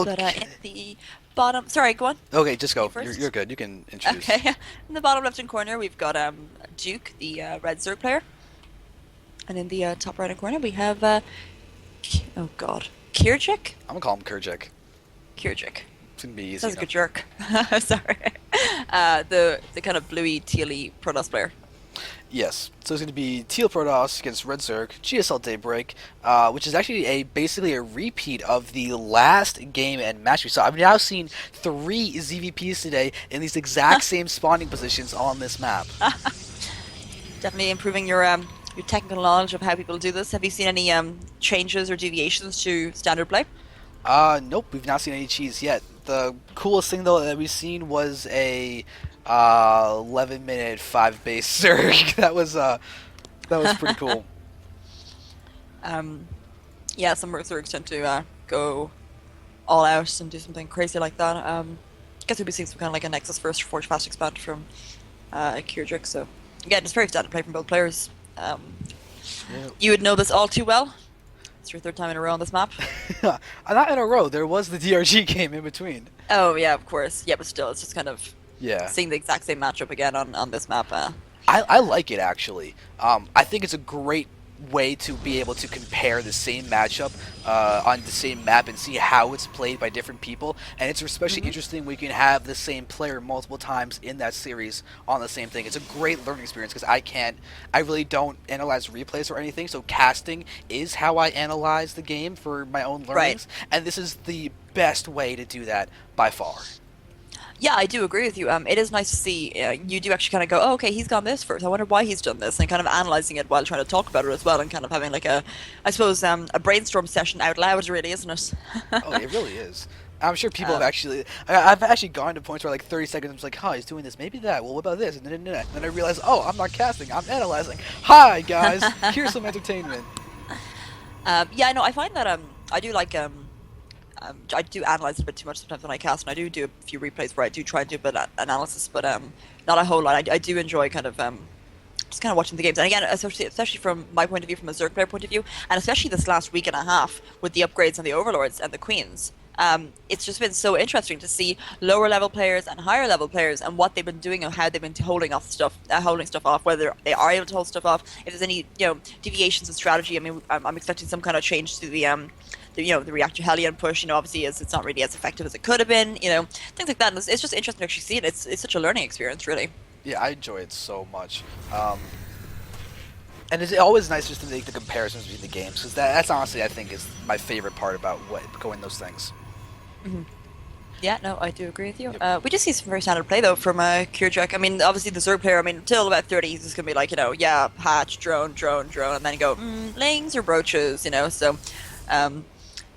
But in the bottom, sorry, go on. Okay, just You go. You're first. good. You can introduce. Okay. In the bottom left-hand corner, we've got Duke, the red Zerg player, and in the top right-hand corner, we have oh god, KiiRjEk. I'm gonna call him KiiRjEk. KiiRjEk. It's gonna be easy Sounds like a enough. jerk. Sorry. The kind of bluey, tealy Protoss player. Yes. So it's gonna be Teal Protoss against Red Zerg, GSL Daybreak, which is actually a basically a repeat of the last game and match we saw. I've now seen 3 ZVPs today in these exact same spawning positions on this map. Definitely improving your technical knowledge of how people do this. Have you seen any changes or deviations to standard play? Nope, we've not seen any cheese yet. The coolest thing though that we've seen was a 11-minute 5 base surge. That was pretty cool. Um, yeah, some Zergs tend to go all out and do something crazy like that. I guess we'll be seeing some kind of like a Nexus first Forge fast expand from KiiRjEk. So again, it's very standard play from both players. Yeah. You would know this all too well. It's your third time in a row on this map. Not in a row. There was the DRG game in between. Oh yeah, of course. Yeah, but still, it's just kind of Yeah. seeing the exact same matchup again on this map. I like it actually. I think it's a great way to be able to compare the same matchup on the same map and see how it's played by different people. And it's especially Mhm. interesting when you can have the same player multiple times in that series on the same thing. It's a great learning experience because I really don't analyze replays or anything. So casting is how I analyze the game for my own Right. learnings, and this is the best way to do that by far. Yeah, I do agree with you. It is nice to see you do actually kind of go, oh, okay, he's gone this first. I wonder why he's done this, and kind of analyzing it while trying to talk about it as well, and kind of having like I suppose, a brainstorm session out loud, really, isn't it? Oh, it really is. I'm sure people have um, actually. I've actually gone to points where like 30 seconds, I'm just like, huh, he's doing this, maybe that. Well, what about this? And then I realize, oh, I'm not casting, I'm analyzing. Hi, guys, here's some entertainment. yeah, no, I find that I do like I do analyze it a bit too much sometimes when I cast, and I do a few replays where I do try and do a bit of analysis, but not a whole lot. I do enjoy kind of just kind of watching the games, and again, especially from my point of view, from a Zerg player point of view, and especially this last week and a half with the upgrades and the overlords and the queens. It's just been so interesting to see lower level players and higher level players and what they've been doing and how they've been holding stuff off, whether they are able to hold stuff off, if there's any deviations in strategy. I mean, I'm expecting some kind of change to the reactor Hellion push. Obviously, it's not really as effective as it could have been. Things like that. And it's just interesting to actually see it. It's such a learning experience, really. Yeah, I enjoy it so much. And it's always nice just to make the comparisons between the games, because that's honestly, I think, is my favorite part about going those things. Hmm. Yeah, no, I do agree with you. Yep. We just see some very standard play though from KiiRjEk. I mean, obviously the Zerg player. I mean, until about 30, he's just gonna be like, yeah, hatch, drone, drone, drone, and then go lings or brooches. So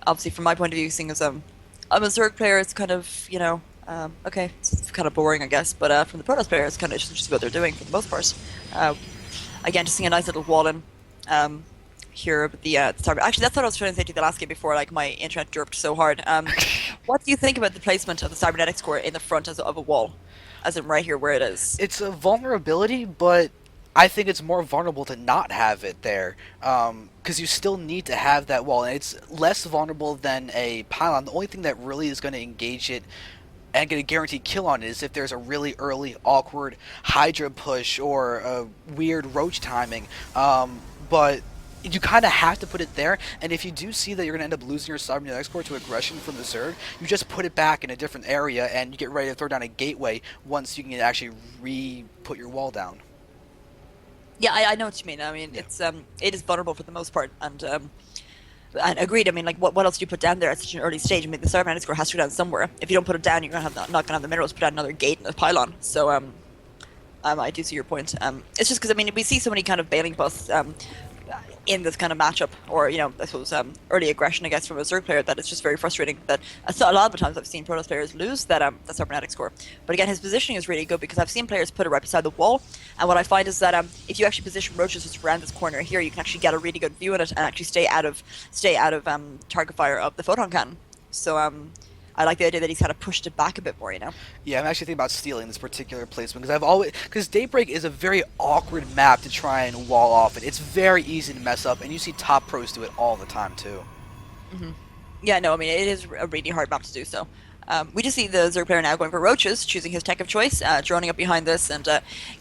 obviously from my point of view, seeing as I'm a Zerg player, it's kind of okay, it's kind of boring, I guess. But from the Protoss player, it's kind of just what they're doing for the most part. Uh, Again, just seeing a nice little wall in here, but the start. Actually, that's what I was trying to say to you the last game before. Like my internet jerked so hard. What do you think about the placement of the cybernetics core in the front of a wall, as in right here where it is? It's a vulnerability, but I think it's more vulnerable to not have it there, because you still need to have that wall, and it's less vulnerable than a pylon. The only thing that really is going to engage it and get a guaranteed kill on it is if there's a really early, awkward Hydra push or a weird Roach timing. But you kind of have to put it there, and if you do see that you're going to end up losing your Cybernetics core to aggression from the Zerg, you just put it back in a different area, and you get ready to throw down a gateway once you can actually re-put your wall down. Yeah, I know what you mean. I mean, Yeah. it is vulnerable for the most part, and agreed. I mean, like, what else do you put down there at such an early stage? I mean, the cybernetics core has to go down somewhere. If you don't put it down, you're not gonna have the minerals to put down another gate and a pylon. So I do see your point. It's just because I mean we see so many kind of bailing busts in this kind of matchup, or I suppose early aggression, I guess, from a Zerg player, that it's just very frustrating. That a lot of the times I've seen Protoss players lose that cybernetics core. But again, his positioning is really good because I've seen players put it right beside the wall, and what I find is that if you actually position roaches just around this corner here, you can actually get a really good view in it and actually stay out of target fire of the photon cannon. So I like the idea that he's kind of pushed it back a bit more. Yeah, I'm actually thinking about stealing this particular placement because Daybreak is a very awkward map to try and wall off it. It's very easy to mess up, and you see top pros do it all the time too. Hmm. Yeah, no, I mean, it is a really hard map to do so. We just see the Zerg player now going for roaches, choosing his tech of choice, droning up behind this and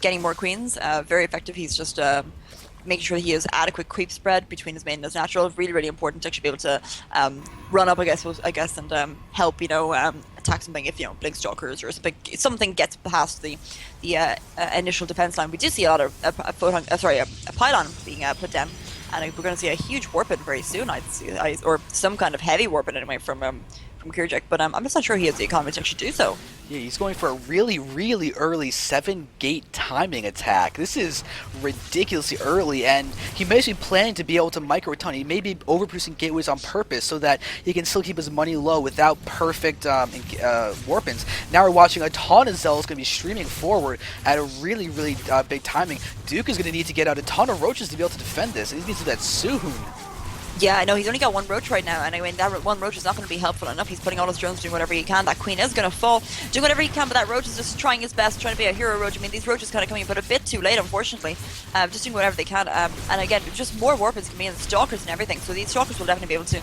getting more queens. Very effective. He's just making sure that he has adequate creep spread between his main and his natural. Really, really important to actually be able to run up, and help, attack something if, blink stalkers or something gets past the initial defense line. We do see a lot of a pylon being put down. And we're going to see a huge warp in very soon, or some kind of heavy warp in anyway from KiiRjEk. But I'm just not sure he has the economy to actually do so. Yeah, he's going for a really, really early 7-gate timing attack. This is ridiculously early, and he may be planning to be able to micro a ton. He may be overproducing gateways on purpose so that he can still keep his money low without perfect warp-ins. Now we're watching a ton of Zealots going to be streaming forward at a really, really big timing. Duuke is going to need to get out a ton of roaches to be able to defend this, and he needs to do that soon. Yeah, I know he's only got one roach right now, and I mean that one roach is not going to be helpful enough. He's putting all his drones, doing whatever he can. That queen is going to fall, doing whatever he can, but that roach is just trying his best, trying to be a hero roach. I mean, these roaches kind of coming in, but a bit too late, unfortunately. Just doing whatever they can, and again, just more warpers coming in, stalkers and everything. So these stalkers will definitely be able to,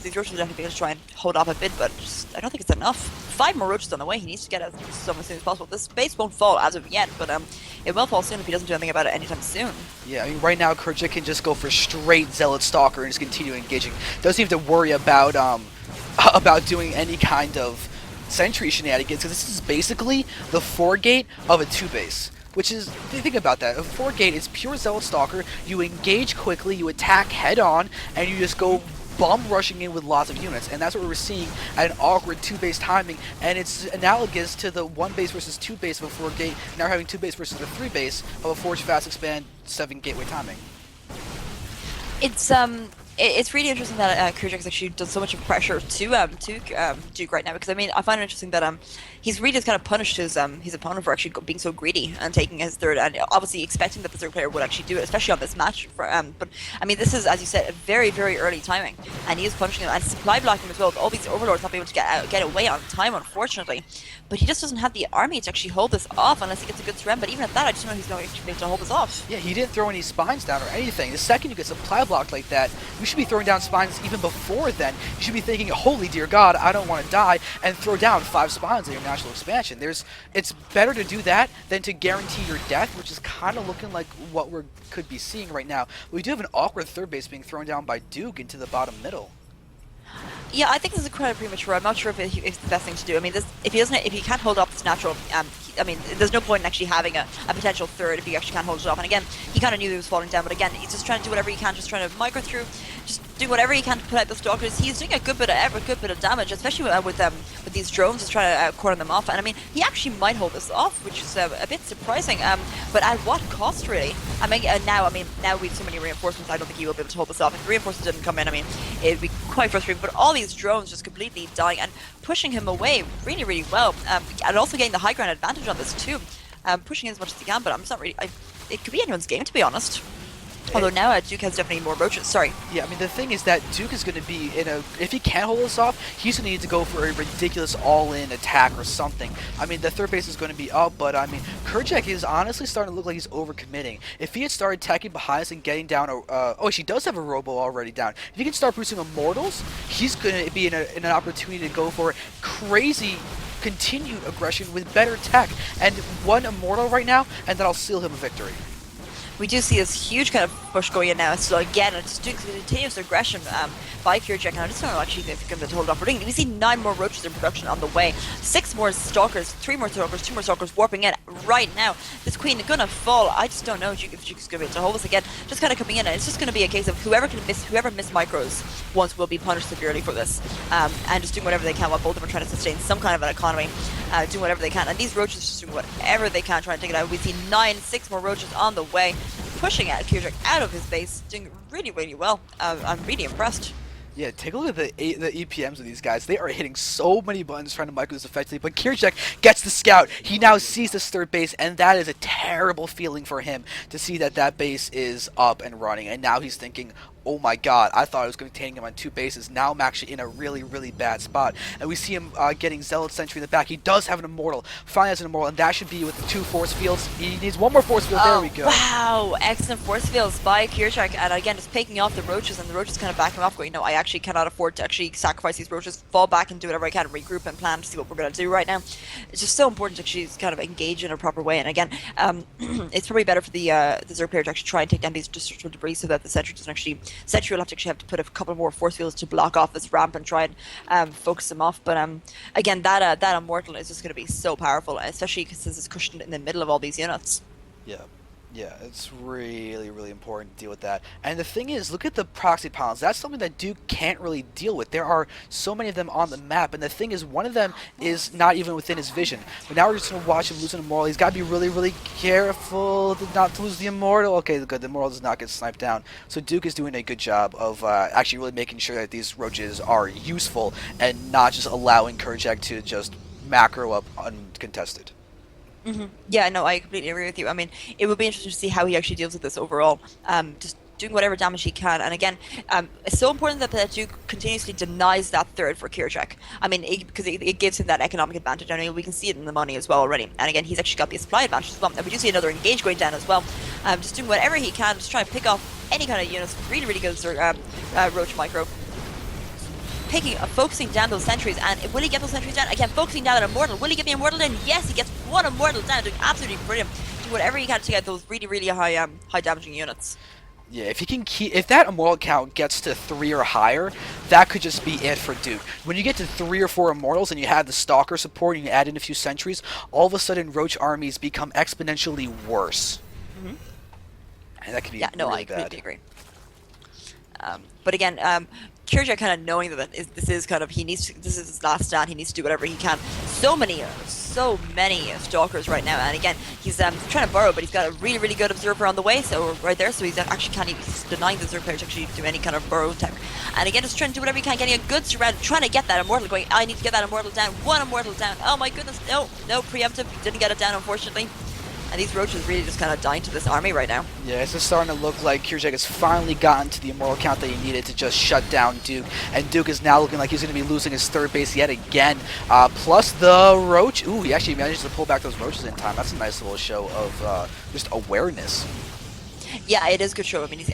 these roaches will definitely be able to try and hold off a bit, but just, I don't think it's enough. 5 more roaches on the way. He needs to get out some as soon as possible. This base won't fall as of yet, but it will fall soon if he doesn't do anything about it anytime soon. Yeah, I mean, right now KiiRjEk can just go for straight Zealot Stalker and just continue engaging. Doesn't have to worry about about doing any kind of sentry shenanigans, because this is basically the 4-gate of a 2-base. Which is, think about that, a 4-gate is pure Zealot Stalker, you engage quickly, you attack head-on, and you just go bomb rushing in with lots of units, and that's what we're seeing at an awkward 2-base timing, and it's analogous to the 1-base versus 2-base of a 4-gate, now having 2-base versus the 3-base of a Forge Fast Expand 7-gateway timing. It's really interesting that KiiRjEk has actually done so much of pressure to Duuke right now, because I mean I find it interesting that he's really just kind of punished his opponent for actually being so greedy and taking his third, and obviously expecting that the third player would actually do it, especially on this match. But I mean, this is, as you said, a very, very early timing, and he is punishing him and supply blocking him as well. With all these overlords not being able to get away on time, unfortunately. But he just doesn't have the army to actually hold this off unless he gets a good surround. But even at that, I just don't know he's going to be able to hold this off. Yeah, he didn't throw any spines down or anything. The second you get supply blocked like that, you should be throwing down spines even before then. You should be thinking, holy dear God, I don't want to die, and throw down 5 spines in your national expansion. It's better to do that than to guarantee your death, which is kind of looking like what we could be seeing right now. We do have an awkward 3rd base being thrown down by Duuke into the bottom middle. Yeah, I think this is kind of premature. I'm not sure if it's the best thing to do. I mean, if he can't hold up this natural, I mean, there's no point in actually having a potential third if he actually can't hold it off. And again, he kind of knew he was falling down, but again, he's just trying to do whatever he can, just trying to micro through, just do whatever he can to put out the stalkers. He's doing a good bit of damage, especially with these drones, just trying to corner them off. And I mean, he actually might hold this off, which is a bit surprising. But at what cost, really? I mean, now we have so many reinforcements. I don't think he will be able to hold this off. If the reinforcements didn't come in, I mean, it'd be quite frustrating. But all these drones just completely dying and pushing him away really, really well, and also getting the high ground advantage on this too. Pushing as much as he can, but I'm just not really. It could be anyone's game, to be honest. Although now Duuke has definitely more roaches. Sorry. Yeah, I mean, the thing is that Duuke is going to be in a... If he can't hold this off, he's going to need to go for a ridiculous all-in attack or something. I mean, the 3rd base is going to be up, but I mean, KiiRjEk is honestly starting to look like he's overcommitting. If he had started attacking behind us and getting down... oh, she does have a Robo already down. If he can start producing Immortals, he's going to be in an opportunity to go for crazy continued aggression with better tech. And 1 Immortal right now, and then I'll seal him a victory. We do see this huge kind of push going in now. So again, it's continuous aggression by KiiRjEk, and I just don't know actually if it's going to hold off. We see 9 more roaches in production on the way, 6 more stalkers, 3 more stalkers, 2 more stalkers warping in right now. This queen is going to fall. I just don't know if Duuke's going to be able to hold this again. Just kind of coming in, and it's just going to be a case of whoever miss micros once will be punished severely for this, and just doing whatever they can while both of them are trying to sustain some kind of an economy, doing whatever they can. And these roaches just doing whatever they can, trying to take it out. We see 6 more roaches on the way, pushing at KiiRjEk out of his base, doing really, really well. I'm really impressed. Yeah, take a look at the EPMs of these guys. They are hitting so many buttons trying to micro this effectively, but KiiRjEk gets the scout. He now sees this 3rd base, and that is a terrible feeling for him to see that base is up and running, and now he's thinking, oh my god, I thought I was containing him on 2 bases. Now I'm actually in a really, really bad spot. And we see him getting Zealot Sentry in the back. He does have an Immortal. Finally has an Immortal, and that should be with the 2 force fields. He needs 1 more force field. There we go. Wow, excellent force fields by KiiRjEk, and again, just picking off the roaches, and the roaches kind of backing off, going, no, I actually cannot afford to actually sacrifice these roaches, fall back and do whatever I can, regroup and plan to see what we're going to do right now. It's just so important to actually kind of engage in a proper way, and again, it's probably better for the Zerg player to actually try and take down these destructible debris so that the sentry doesn't actually, sentry will actually have to put a couple more force fields to block off this ramp and try and focus them off, but again, that Immortal is just going to be so powerful, especially because it's cushioned in the middle of all these units. Yeah. Yeah, it's really, really important to deal with that. And the thing is, look at the proxy pylons. That's something that Duuke can't really deal with. There are so many of them on the map, and the thing is, one of them is not even within his vision. But now we're just going to watch him lose an Immortal. He's got to be really, really careful not to lose the Immortal. Okay, good. The Immortal does not get sniped down. So Duuke is doing a good job of actually really making sure that these roaches are useful and not just allowing KiiRjEk to just macro up uncontested. Yeah, no, I completely agree with you. I mean, it would be interesting to see how he actually deals with this overall. Just doing whatever damage he can. And again, it's so important that Duuke continuously denies that third for KiiRjEk. I mean, because it gives him that economic advantage. I mean, we can see it in the money as well already. And again, he's actually got the supply advantage as well. And we do see another engage going down as well. Just doing whatever he can, just trying to pick off any kind of units. Really, really good Roach Micro. Focusing down those sentries, and will he get those sentries down? Again, focusing down an Immortal. Will he get the Immortal in? Yes, he gets 1 Immortal down, doing absolutely brilliant. Do whatever he can to get those really, really high damaging units. Yeah, if he can if that Immortal count gets to 3 or higher, that could just be it for Duuke. When you get to 3 or 4 Immortals and you have the Stalker support and you add in a few sentries, all of a sudden Roach armies become exponentially worse. And that could be really I bad. completely agree. But again, KiiRjEk kind of knowing that this is kind of this is his last stand. He needs to do whatever he can. So many stalkers right now, and again he's trying to burrow, but he's got a really, really good observer on the way, so right there, so he's actually he's denying the Zerg player to actually do any kind of burrow tech. And again, just trying to do whatever he can, getting a good surround, trying to get that Immortal going. I need to get that Immortal down. 1 Immortal down. Oh my goodness, no preemptive. Didn't get it down, unfortunately. And these roaches really just kind of dying to this army right now. Yeah, it's just starting to look like KiiRjEk has finally gotten to the Immortal count that he needed to just shut down Duuke. And Duuke is now looking like he's going to be losing his 3rd base yet again. Plus the Roach. Ooh, he actually managed to pull back those Roaches in time. That's a nice little show of just awareness. Yeah, it is a good show. I mean, he's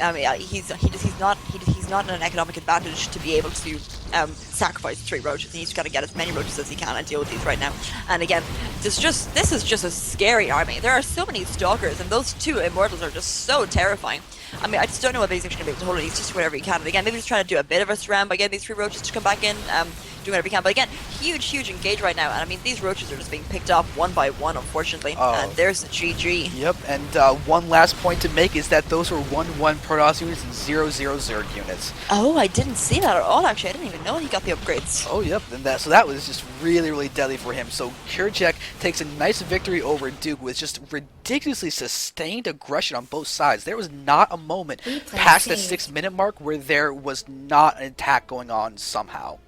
not in an economic advantage to be able to sacrifice 3 roaches. He's got to get as many roaches as he can and deal with these right now. And again, this is just a scary army. There are so many stalkers, and those 2 Immortals are just so terrifying. I mean, I just don't know whether he's actually going to be able to hold it. He's just doing whatever he can. And again, maybe he's trying to do a bit of a surround by getting these 3 roaches to come back in, doing whatever he can. But again, huge engage right now. And I mean, these roaches are just being picked off one by one, unfortunately. And there's the GG. Yep, and one last point to make is that those were 1-1 Protoss units and 0-0 Zerg units. Oh, I didn't see that at all, actually. I didn't even know he got the upgrades. Oh, yep, and so that was just really, really deadly for him. So KiiRjEk takes a nice victory over Duuke with just ridiculously sustained aggression on both sides. There was not a moment past the 6-minute mark where there was not an attack going on somehow.